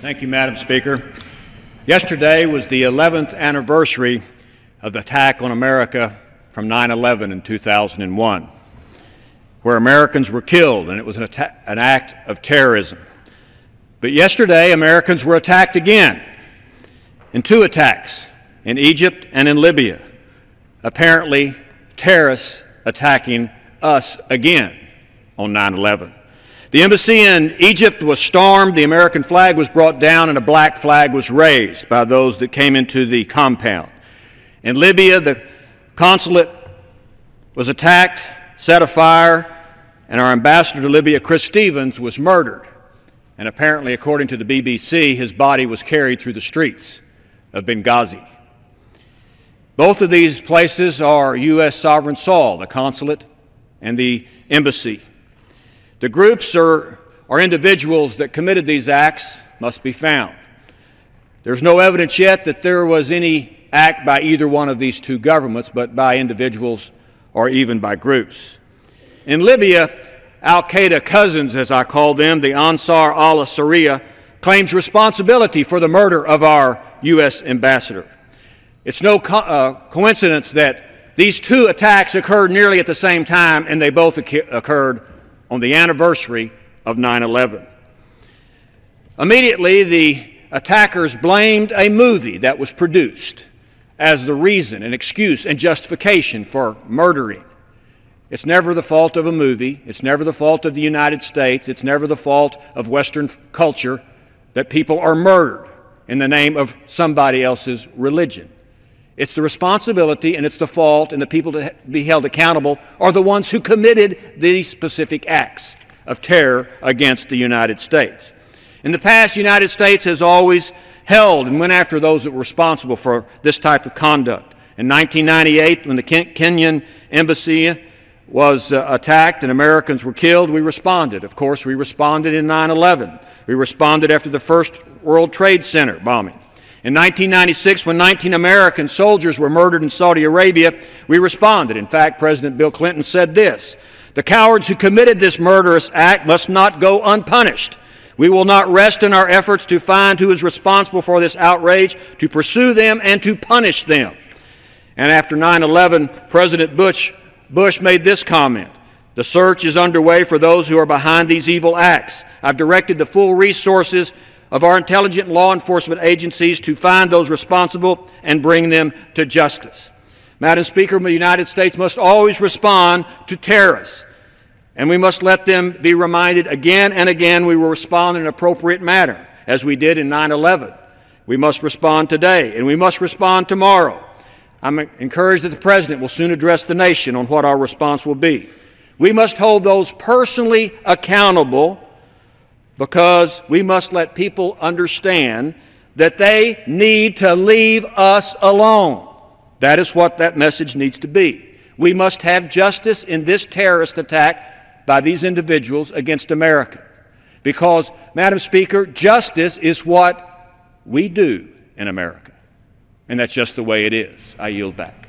Thank you, Madam Speaker. Yesterday was the 11th anniversary of the attack on America from 9/11 in 2001, where Americans were killed, and it was an act of terrorism. But yesterday, Americans were attacked again in two attacks, in Egypt and in Libya. Apparently, terrorists attacking us again on 9/11. The embassy in Egypt was stormed, the American flag was brought down, and a black flag was raised by those that came into the compound. In Libya, the consulate was attacked, set afire, and our ambassador to Libya, Chris Stevens, was murdered. And apparently, according to the BBC, his body was carried through the streets of Benghazi. Both of these places are U.S. sovereign soil, the consulate and the embassy. The groups or individuals that committed these acts must be found. There's no evidence yet that there was any act by either one of these two governments, but by individuals or even by groups. In Libya, Al-Qaeda cousins, as I call them, the Ansar al-Sharia, claims responsibility for the murder of our U.S. ambassador. It's no coincidence that these two attacks occurred nearly at the same time, and they both occurred on the anniversary of 9/11. Immediately, the attackers blamed a movie that was produced as the reason, an excuse, and justification for murdering. It's never the fault of a movie. It's never the fault of the United States. It's never the fault of Western culture that people are murdered in the name of somebody else's religion. It's the responsibility and it's the fault, and the people to be held accountable are the ones who committed these specific acts of terror against the United States. In the past, the United States has always held and went after those that were responsible for this type of conduct. In 1998, when the Kenyan embassy was attacked and Americans were killed, we responded. Of course, we responded in 9/11. We responded after the first World Trade Center bombing. In 1996, when 19 American soldiers were murdered in Saudi Arabia, we responded. In fact, President Bill Clinton said this: "The cowards who committed this murderous act must not go unpunished. We will not rest in our efforts to find who is responsible for this outrage, to pursue them and to punish them." And after 9/11, President Bush made this comment: "The search is underway for those who are behind these evil acts. I've directed the full resources of our intelligence and law enforcement agencies to find those responsible and bring them to justice." Madam Speaker, the United States must always respond to terrorists, and we must let them be reminded again and again we will respond in an appropriate manner, as we did in 9/11. We must respond today, and we must respond tomorrow. I'm encouraged that the President will soon address the nation on what our response will be. We must hold those personally accountable, because we must let people understand that they need to leave us alone. That is what that message needs to be. We must have justice in this terrorist attack by these individuals against America. Because, Madam Speaker, justice is what we do in America. And that's just the way it is. I yield back.